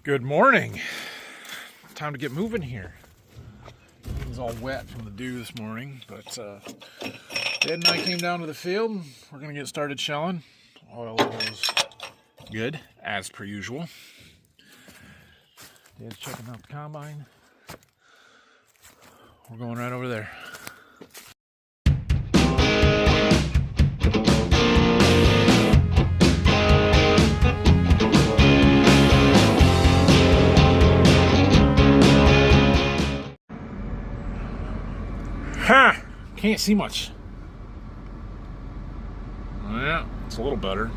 Good morning. Time to get moving here. It was all wet from the dew this morning, but Dad and I came down to the field. We're going to get started shelling. Oil was good, as per usual. Dad's checking out the combine. We're going right over there. Ha! Can't see much. Yeah, it's a little better.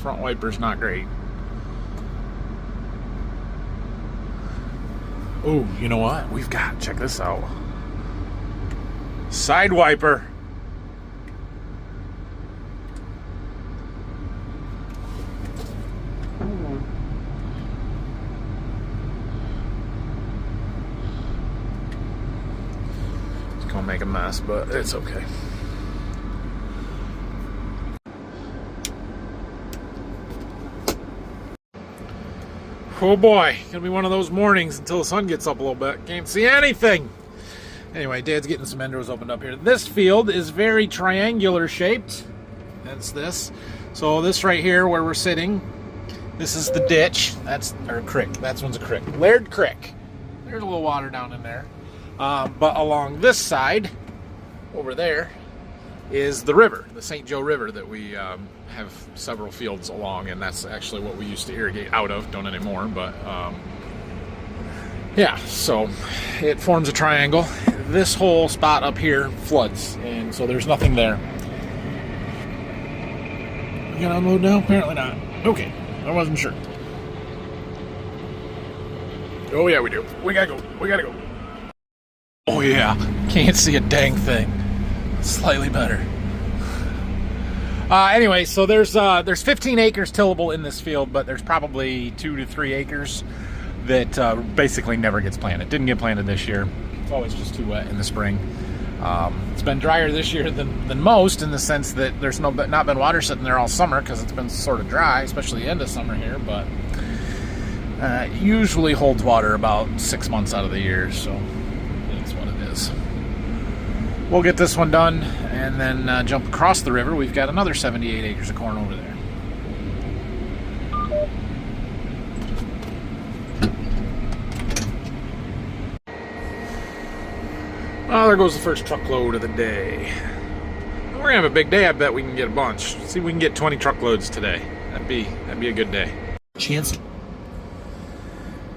Front wiper's not great. Oh, you know what? We've got, check this out. Side wiper. Gonna make a mess, but it's okay. Oh boy, gonna be one of those mornings until the sun gets up a little bit. Can't see anything. Anyway, Dad's getting some endrows opened up here. This field is very triangular shaped. That's this. So this right here where we're sitting, this is the ditch. That's our creek. That one's a creek. Laird Creek. There's a little water down in there. But along this side, over there, is the river, the St. Joe River that we have several fields along, and that's actually what we used to irrigate out of. Don't anymore, but yeah, so it forms a triangle. This whole spot up here floods, and so there's nothing there. We gonna unload now? Apparently not. Okay, I wasn't sure. Oh yeah, we do. We gotta go. We gotta go. Oh yeah, can't see a dang thing. Slightly better. Anyway, so there's 15 acres tillable in this field, but there's probably 2 to 3 acres that basically never gets planted. Didn't get planted this year. It's always just too wet in the spring. It's been drier this year than most, in the sense that there's not been water sitting there all summer because it's been sort of dry, especially the end of summer here. But usually holds water about 6 months out of the year, so. We'll get this one done and then jump across the river. We've got another 78 acres of corn over there. Well, there goes the first truckload of the day. We're gonna have a big day. I bet we can get a bunch. See if we can get 20 truckloads today. That'd be a good day. Chance.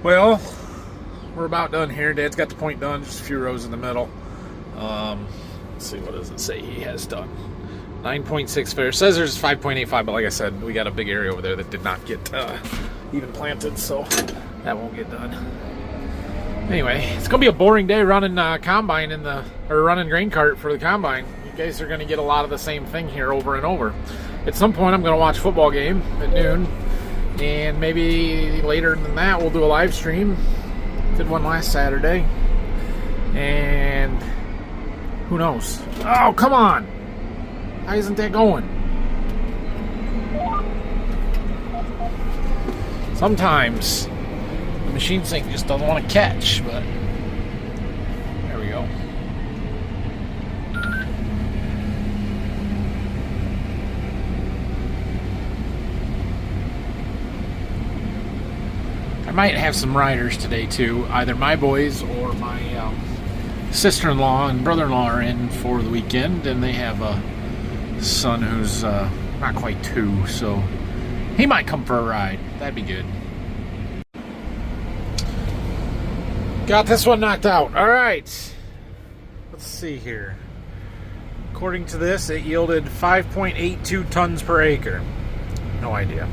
Well, we're about done here. Dad's got the point done. Just a few rows in the middle. Let's see, what does it say he has done? 9.6 fair. It says there's 5.85, but like I said, we got a big area over there that did not get even planted, so that won't get done. Anyway, it's gonna be a boring day running combine running grain cart for the combine. You guys are gonna get a lot of the same thing here over and over. At some point, I'm gonna watch a football game at noon, and maybe later than that, we'll do a live stream. Did one last Saturday, and who knows? Oh, come on! Why isn't that going? Sometimes the machine sync just doesn't want to catch, but there we go. I might have some riders today too. Either my boys or my sister-in-law and brother-in-law are in for the weekend, and they have a son who's not quite 2, so he might come for a ride. That'd be good. Got this one knocked out. All right, let's see here. According to this, it yielded 5.82 tons per acre. No idea.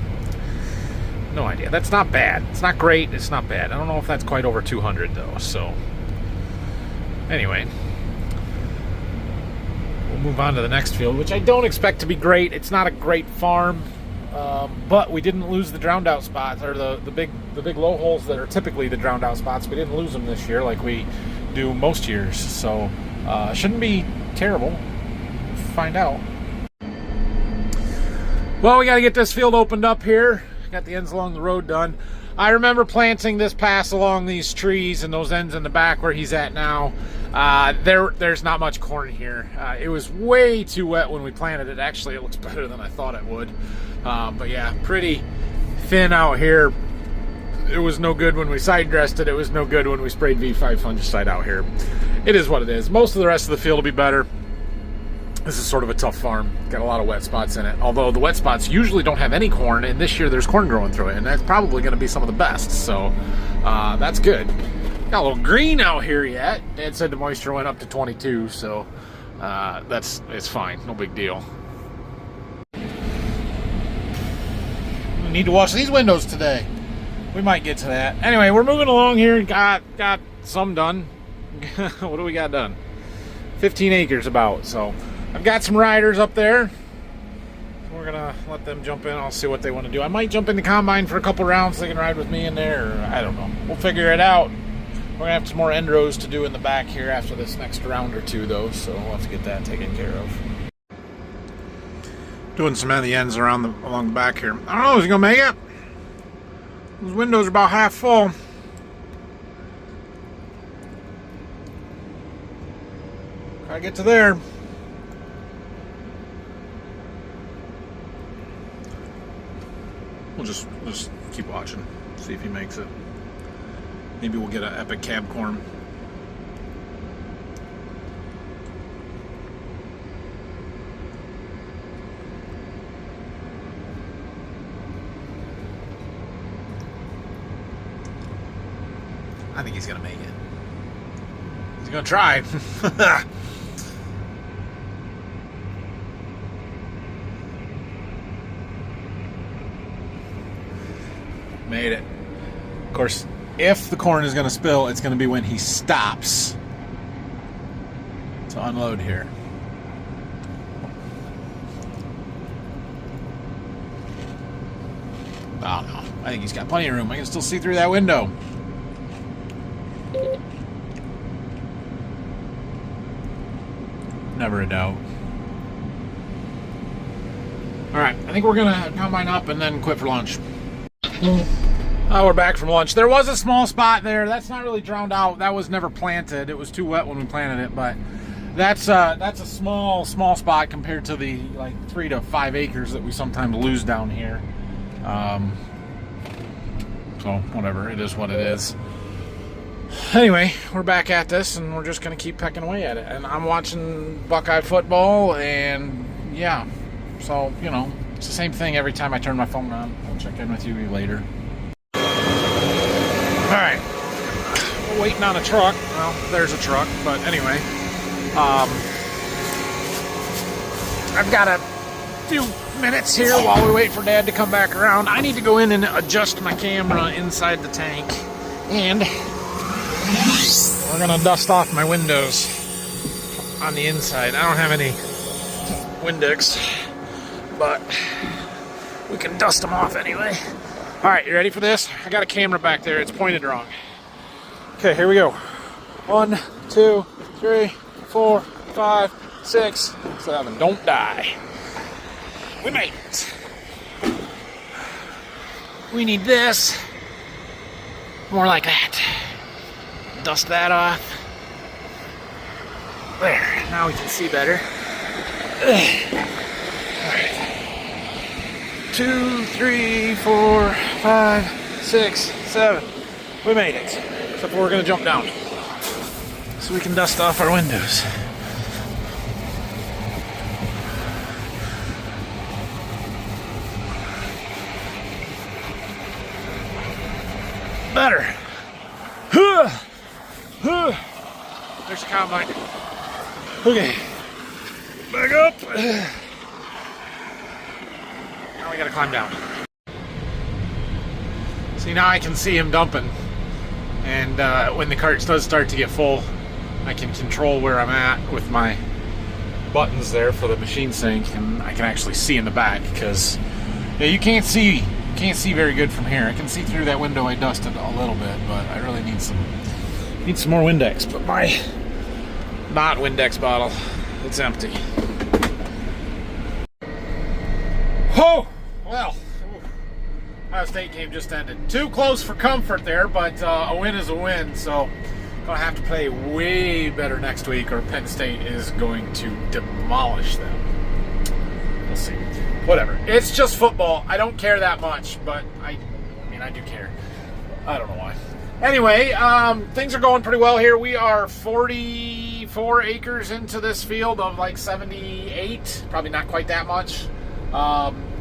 No idea. That's not bad. It's not great. It's not bad. I don't know if that's quite over 200 though, so anyway, we'll move on to the next field, which I don't expect to be great. It's not a great farm, but we didn't lose the drowned out spots, or the big low holes that are typically the drowned out spots. We didn't lose them this year like we do most years, so shouldn't be terrible. Find out. Well, we got to get this field opened up here. Got the ends along the road done. I remember planting this pass along these trees and those ends in the back where he's at now. There's not much corn here. It was way too wet when we planted it. Actually, it looks better than I thought it would. But yeah, pretty thin out here. It was no good when we side dressed it. It was no good when we sprayed V5 fungicide out here. It is what it is. Most of the rest of the field will be better. This is sort of a tough farm. Got a lot of wet spots in it. Although the wet spots usually don't have any corn, and this year there's corn growing through it, and that's probably going to be some of the best. So that's good. Got a little green out here yet. Dad said the moisture went up to 22, so it's fine. No big deal. We need to wash these windows today. We might get to that. Anyway, we're moving along here. Got some done. What do we got done? 15 acres about, so I've got some riders up there. We're gonna let them jump in. I'll see what they want to do. I might jump in the combine for a couple rounds so they can ride with me in there, or I don't know. We'll figure it out. We're gonna have some more end rows to do in the back here after this next round or two, though, so we'll have to get that taken care of. Doing some of the ends along the back here. I don't know, is he gonna make it? Those windows are about half full. Gotta get to there. We'll just keep watching, see if he makes it. Maybe we'll get an epic cab corn. I think he's gonna make it. He's gonna try. Made it. Of course, if the corn is going to spill, it's going to be when he stops to unload here. I don't know. I think he's got plenty of room. I can still see through that window. Never a doubt. Alright, I think we're going to combine up and then quit for lunch. We're back from lunch. There was a small spot there. That's not really drowned out. That was never planted. It was too wet when we planted it, but that's a small spot compared to the like 3 to 5 acres that we sometimes lose down here. So whatever, it is what it is. Anyway, we're back at this, and we're just gonna keep pecking away at it. And I'm watching Buckeye football, and yeah, so you know, it's the same thing every time I turn my phone on. I'll check in with you later. All right, we're waiting on a truck. Well, there's a truck, but anyway, I've got a few minutes here while we wait for Dad to come back around. I need to go in and adjust my camera inside the tank, and we're gonna dust off my windows on the inside. I don't have any Windex, but we can dust them off anyway. All right, you ready for this? I got a camera back there. It's pointed wrong. Okay, here we go. 1, 2, 3, 4, 5, 6, 7. Don't die. We made it. We need this. More like that. Dust that off. There. Now we can see better. Alright. 2, 3, 4, 5, 6, 7. We made it. Except we're going to jump down so we can dust off our windows. Better. There's the combine. Okay. Back up. Now we gotta climb down. See, now I can see him dumping. And when the cart does start to get full, I can control where I'm at with my buttons there for the machine sync, and I can actually see in the back, because yeah, you can't see very good from here. I can see through that window I dusted a little bit, but I really need some more Windex. But my not Windex bottle, it's empty. Oh, well, Ohio State game just ended. Too close for comfort there, but a win is a win, so gonna have to play way better next week or Penn State is going to demolish them. We'll see. Whatever. It's just football. I don't care that much, but I mean, I do care. I don't know why. Anyway, things are going pretty well here. We are 44 acres into this field of like 78. Probably not quite that much.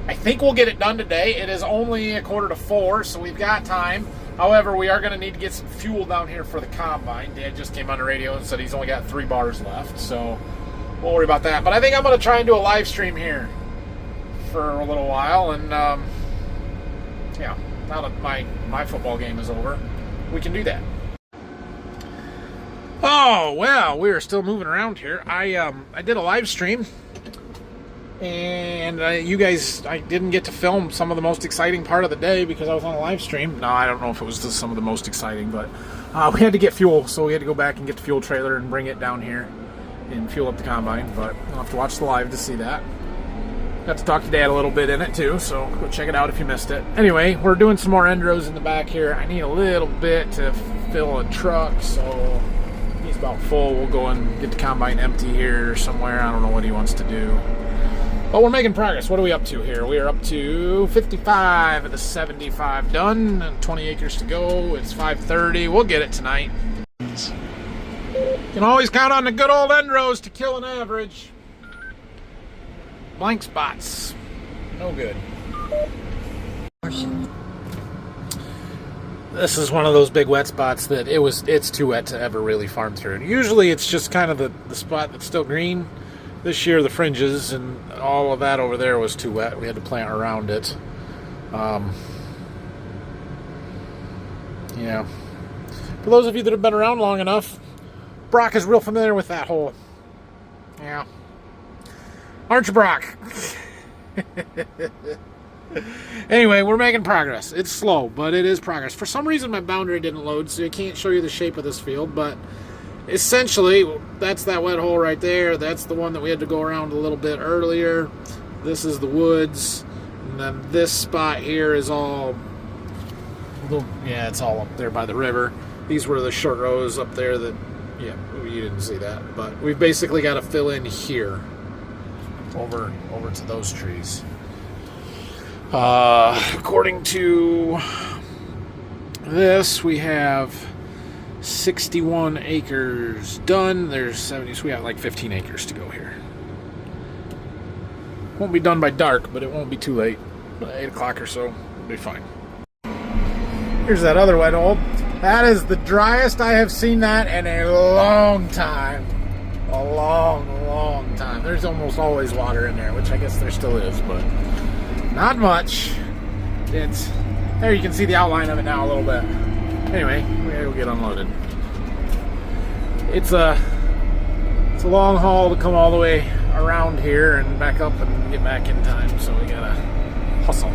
I think we'll get it done today. It is only 3:45, so we've got time. However, we are going to need to get some fuel down here for the combine. Dad just came on the radio and said he's only got 3 bars left, so we'll worry about that. But I think I'm going to try and do a live stream here for a little while, and yeah, now that my football game is over, we can do that. Oh, well, we are still moving around here. I did a live stream, and you guys, I didn't get to film some of the most exciting part of the day because I was on a live stream. No, I don't know if it was some of the most exciting, but we had to get fuel, so we had to go back and get the fuel trailer and bring it down here and fuel up the combine, but you'll have to watch the live to see that. Got to talk to Dad a little bit in it too, so go check it out if you missed it. Anyway, we're doing some more end rows in the back here. I need a little bit to fill a truck, so he's about full. We'll go and get the combine empty here somewhere. I don't know what he wants to do. But we're making progress. What are we up to here? We are up to 55 of the 75 done, and 20 acres to go. It's 5:30. We'll get it tonight. You can always count on the good old end rows to kill an average. Blank spots. No good. This is one of those big wet spots that it's too wet to ever really farm through. Usually it's just kind of the spot that's still green. This year the fringes and all of that over there was too wet. We had to plant around it. Yeah. For those of you that have been around long enough, Brock is real familiar with that hole. Yeah. Aren't you, Brock? Anyway, we're making progress. It's slow, but it is progress. For some reason, my boundary didn't load, so I can't show you the shape of this field, but essentially, that's that wet hole right there. That's the one that we had to go around a little bit earlier. This is the woods, and then this spot here is all, yeah, it's all up there by the river. These were the short rows up there that, yeah, you didn't see that, but we've basically got to fill in here. Over to those trees. According to this, we have 61 acres done. There's 70, so we have like 15 acres to go here. Won't be done by dark, but it won't be too late. 8 o'clock or so, we'll be fine. Here's that other wet hole. That is the driest I have seen that in a long time. A long time. There's almost always water in there, which I guess there still is, but not much. It's there. You can see the outline of it now a little bit. Anyway, we gotta go get unloaded. It's a long haul to come all the way around here and back up and get back in time, so we gotta hustle.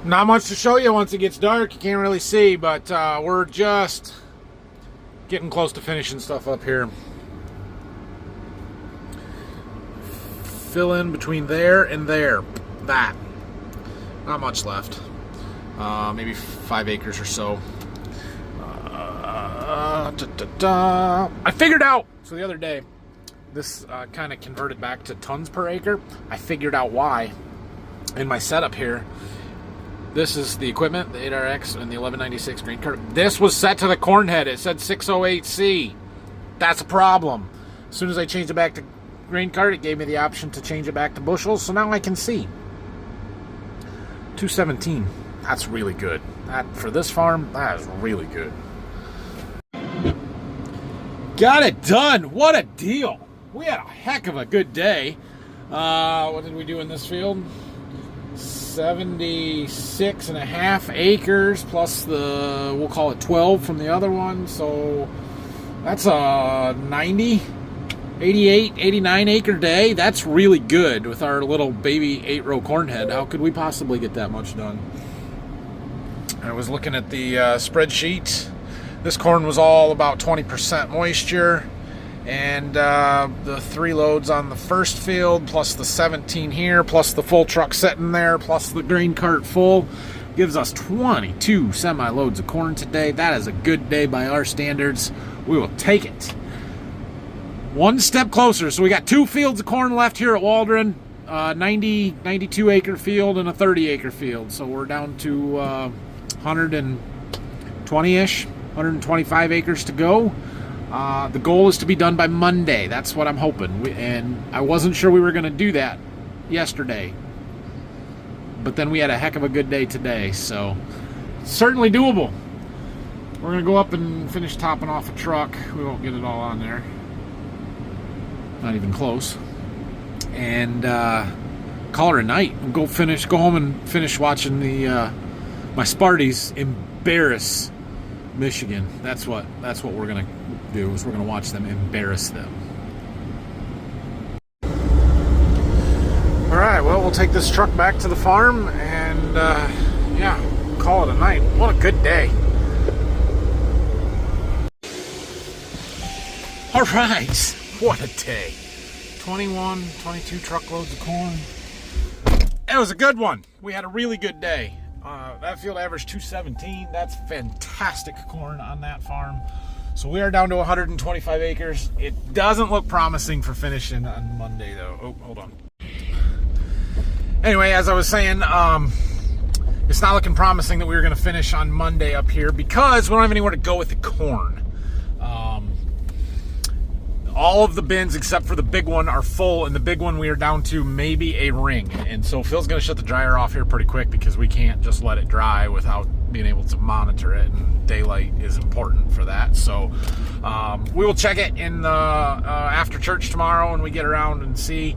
Not much to show you once it gets dark. You can't really see, but we're just getting close to finishing stuff up here. Fill in between there and there. That. Not much left. Maybe 5 acres or so. I figured out. So the other day, this kind of converted back to tons per acre. I figured out why. In my setup here, this is the equipment, the 8RX and the 1196 green cart. This was set to the corn head. It said 608C. That's a problem. As soon as I changed it back to grain cart, it gave me the option to change it back to bushels, so now I can see. 217. That's really good. That for this farm, that is really good. Got it done. What a deal. We had a heck of a good day. What did we do in this field? 76 and a half acres plus the, we'll call it 12 from the other one, so that's a 90, 88, 89 acre day. That's really good with our little baby 8-row corn head. How could we possibly get that much done? I was looking at the spreadsheet. This corn was all about 20% moisture, And the 3 loads on the first field, plus the 17 here, plus the full truck sitting there, plus the grain cart full, gives us 22 semi-loads of corn today. That is a good day by our standards. We will take it. One step closer. So we got 2 fields of corn left here at Waldron. 92 acre field and a 30 acre field. So we're down to 120-ish, 125 acres to go. The goal is to be done by Monday. That's what I'm hoping. And I wasn't sure we were going to do that yesterday. But then we had a heck of a good day today. So certainly doable. We're going to go up and finish topping off a truck. We won't get it all on there. Not even close. And call it a night. We'll go home and finish watching the my Sparties embarrass Michigan. That's what we're gonna do. Is we're gonna watch them embarrass them. All right. Well, we'll take this truck back to the farm and yeah, call it a night. What a good day. All right. What a day. 21, 22 truckloads of corn. It was a good one. We had a really good day. That field averaged 217. That's fantastic corn on that farm. So we are down to 125 acres. It doesn't look promising for finishing on Monday, though. Oh, hold on. Anyway, as I was saying, it's not looking promising that we were going to finish on Monday up here because we don't have anywhere to go with the corn. All of the bins except for the big one are full, and the big one we are down to maybe a ring. And so Phil's going to shut the dryer off here pretty quick because we can't just let it dry without being able to monitor it, and daylight is important for that. So we will check it in the after church tomorrow when we get around and see.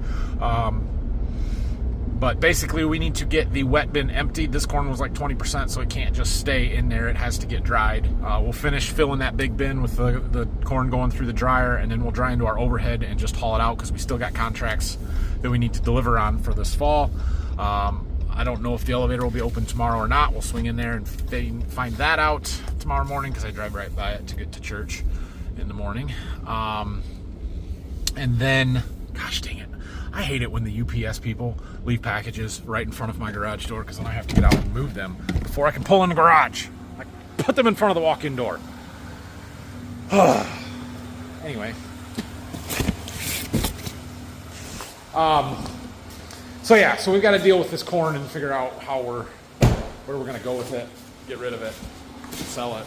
But basically we need to get the wet bin emptied. This corn was like 20%, so it can't just stay in there. It has to get dried. We'll finish filling that big bin with the corn going through the dryer, and then we'll dry into our overhead and just haul it out because we still got contracts that we need to deliver on for this fall. I don't know if the elevator will be open tomorrow or not. We'll swing in there and find that out tomorrow morning because I drive right by it to get to church in the morning. And then, gosh dang it, I hate it when the UPS people leave packages right in front of my garage door because then I have to get out and move them before I can pull in the garage. I put them in front of the walk-in door. Anyway. So yeah, so we've got to deal with this corn and figure out where we're going to go with it, get rid of it, sell it,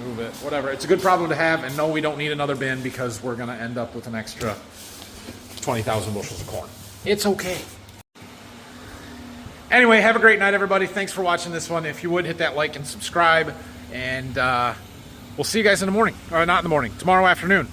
move it, whatever. It's a good problem to have, and no, we don't need another bin because we're going to end up with an extra 20,000 bushels of corn. It's okay. Anyway, have a great night, everybody. Thanks for watching this one. If you would, hit that like and subscribe, and we'll see you guys in the morning. Or not in the morning, tomorrow afternoon.